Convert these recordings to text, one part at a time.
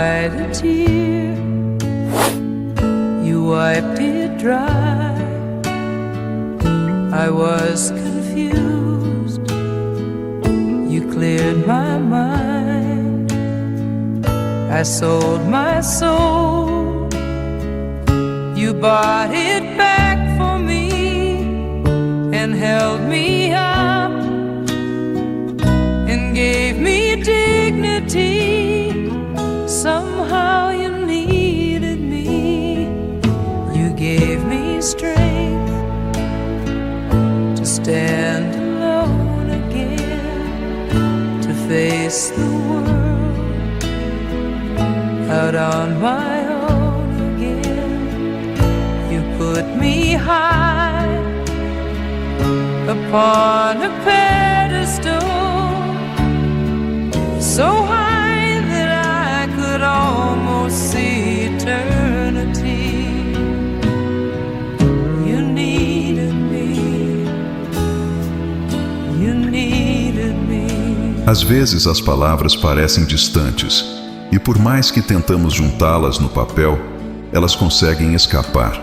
cried a tear, you wiped it dry. I was confused, you cleared my mind. I sold my soul, you bought it back for me and held me up and gave me dignity. Somehow you needed me, you gave me strength to stand alone again, to face the world out on my own again. You put me high upon a pedestal, so high that I could almost see eternity. You needed me, you needed me. Às vezes as palavras parecem distantes, e por mais que tentamos juntá-las no papel, elas conseguem escapar.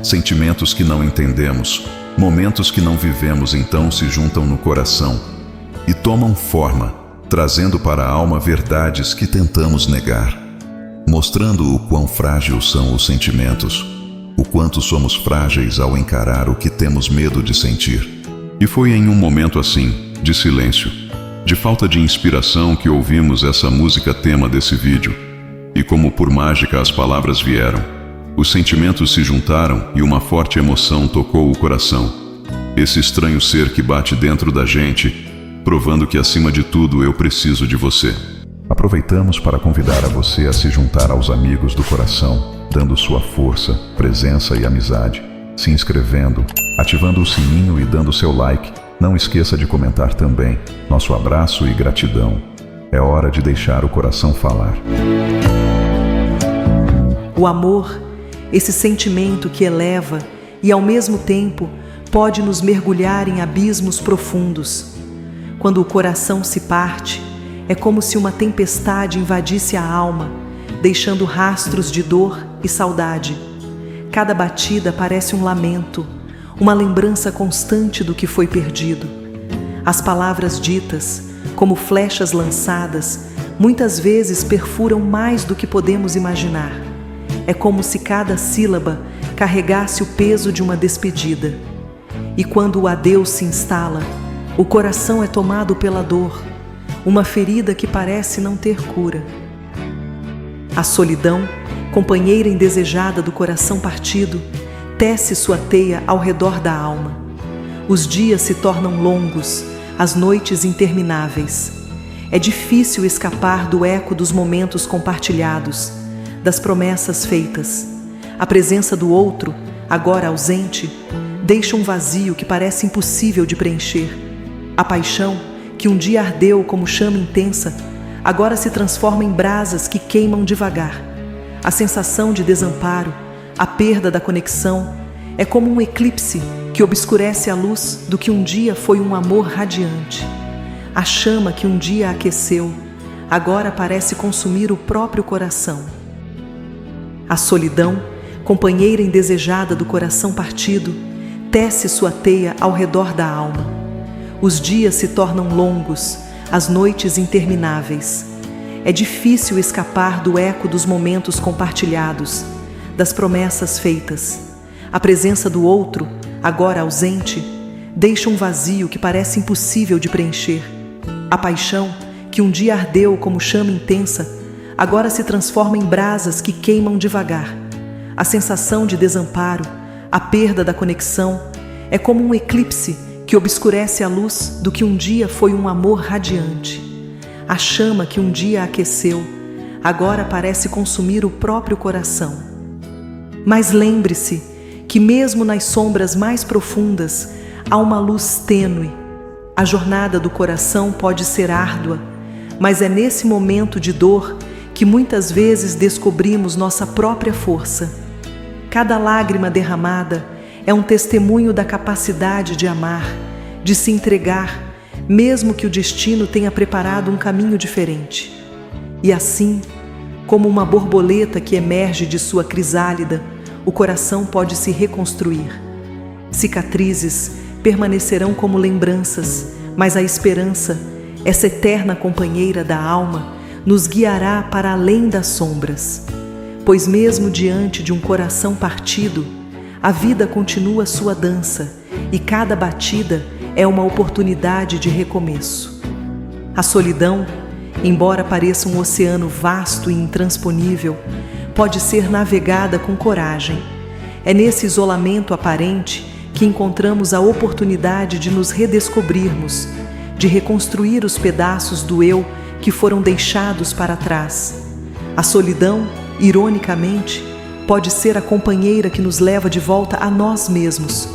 Sentimentos que não entendemos, momentos que não vivemos, então se juntam no coração e tomam forma, trazendo para a alma verdades que tentamos negar, mostrando o quão frágeis são os sentimentos, o quanto somos frágeis ao encarar o que temos medo de sentir. E foi em um momento assim, de silêncio, de falta de inspiração, que ouvimos essa música tema desse vídeo. E como por mágica as palavras vieram, os sentimentos se juntaram e uma forte emoção tocou o coração. Esse estranho ser que bate dentro da gente, provando que acima de tudo eu preciso de você. Aproveitamos para convidar a você a se juntar aos amigos do coração, dando sua força, presença e amizade, se inscrevendo, ativando o sininho e dando seu like. Não esqueça de comentar também. Nosso abraço e gratidão. É hora de deixar o coração falar. O amor, esse sentimento que eleva e ao mesmo tempo pode nos mergulhar em abismos profundos. Quando o coração se parte, é como se uma tempestade invadisse a alma, deixando rastros de dor e saudade. Cada batida parece um lamento, uma lembrança constante do que foi perdido. As palavras ditas, como flechas lançadas, muitas vezes perfuram mais do que podemos imaginar. É como se cada sílaba carregasse o peso de uma despedida. E quando o adeus se instala, o coração é tomado pela dor, uma ferida que parece não ter cura. A solidão, companheira indesejada do coração partido, tece sua teia ao redor da alma. Os dias se tornam longos, as noites intermináveis. É difícil escapar do eco dos momentos compartilhados, das promessas feitas. A presença do outro, agora ausente, deixa um vazio que parece impossível de preencher. A paixão, que um dia ardeu como chama intensa, agora se transforma em brasas que queimam devagar. A sensação de desamparo, a perda da conexão, é como um eclipse que obscurece a luz do que um dia foi um amor radiante. A chama que um dia aqueceu, agora parece consumir o próprio coração. A solidão, companheira indesejada do coração partido, tece sua teia ao redor da alma. Os dias se tornam longos, as noites intermináveis. É difícil escapar do eco dos momentos compartilhados, das promessas feitas. A presença do outro, agora ausente, deixa um vazio que parece impossível de preencher. A paixão, que um dia ardeu como chama intensa, agora se transforma em brasas que queimam devagar. A sensação de desamparo, a perda da conexão, é como um eclipse que obscurece a luz do que um dia foi um amor radiante. A chama que um dia aqueceu, agora parece consumir o próprio coração. Mas lembre-se que mesmo nas sombras mais profundas há uma luz tênue. A jornada do coração pode ser árdua, mas é nesse momento de dor que muitas vezes descobrimos nossa própria força. Cada lágrima derramada é um testemunho da capacidade de amar, de se entregar, mesmo que o destino tenha preparado um caminho diferente. E assim, Como uma borboleta que emerge de sua crisálida, o coração pode se reconstruir. Cicatrizes permanecerão como lembranças, mas a esperança, essa eterna companheira da alma, nos guiará para além das sombras. Pois mesmo diante de um coração partido, a vida continua sua dança e cada batida é uma oportunidade de recomeço. A solidão, embora pareça um oceano vasto e intransponível, pode ser navegada com coragem. É nesse isolamento aparente que encontramos a oportunidade de nos redescobrirmos, de reconstruir os pedaços do eu que foram deixados para trás. A solidão, ironicamente, pode ser a companheira que nos leva de volta a nós mesmos.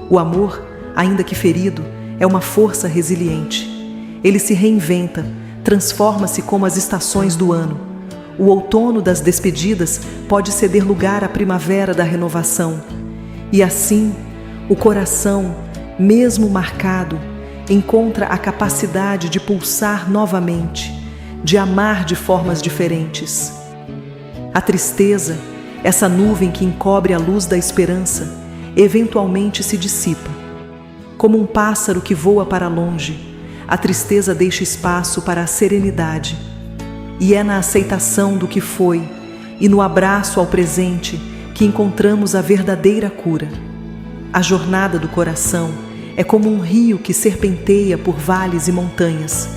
O amor, ainda que ferido, é uma força resiliente. Ele se reinventa, transforma-se como as estações do ano. O outono das despedidas pode ceder lugar à primavera da renovação. E assim, o coração, mesmo marcado, encontra a capacidade de pulsar novamente, de amar de formas diferentes. A tristeza, essa nuvem que encobre a luz da esperança, eventualmente se dissipa. Como um pássaro que voa para longe, a tristeza deixa espaço para a serenidade. E é na aceitação do que foi e no abraço ao presente que encontramos a verdadeira cura. A jornada do coração é como um rio que serpenteia por vales e montanhas.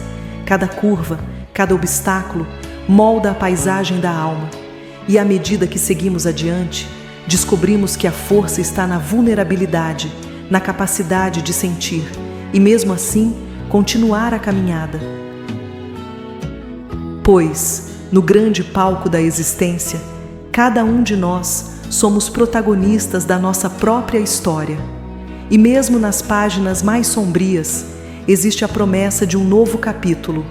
Cada curva, cada obstáculo molda a paisagem da alma. E à medida que seguimos adiante, descobrimos que a força está na vulnerabilidade, na capacidade de sentir e, mesmo assim, continuar a caminhada. Pois, no grande palco da existência, cada um de nós somos protagonistas da nossa própria história. E mesmo nas páginas mais sombrias, existe a promessa de um novo capítulo,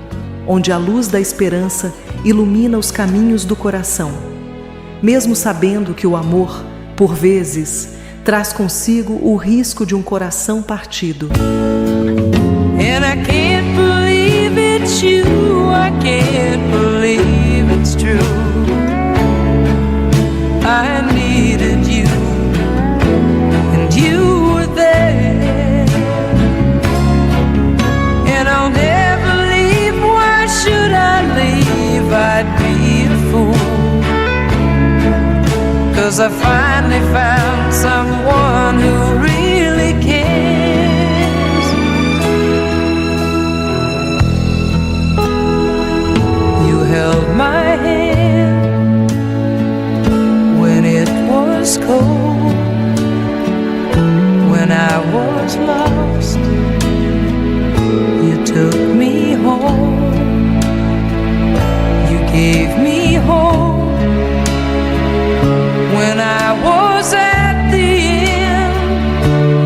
onde a luz da esperança ilumina os caminhos do coração. Mesmo sabendo que o amor, por vezes, traz consigo o risco de um coração partido. And I can't believe it's you, I can't believe it's true. I needed you, and you were there. And I'll never leave, why should I leave? I'd be a fool. 'Cause I finally found someone who really cares. You held my hand when it was cold, when I was lost. You took me home, you gave me hope. When I was at the end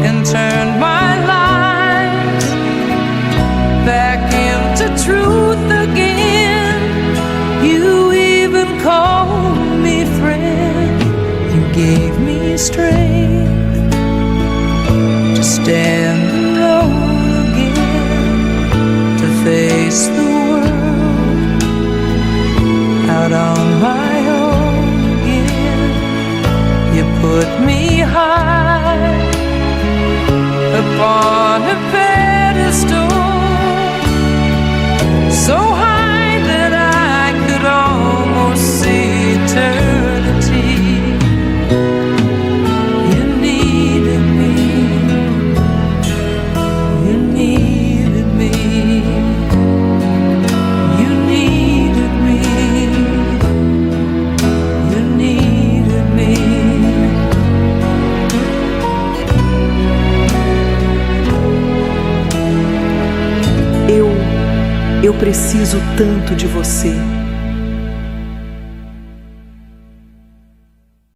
and turned my life back into truth again, you even called me friend. You gave me strength to stand alone again, to face the world out on my own. You put me high upon a pedestal, so high that I could almost see eternity. You needed me, you needed me, you needed me, you needed me. Eu preciso tanto de você.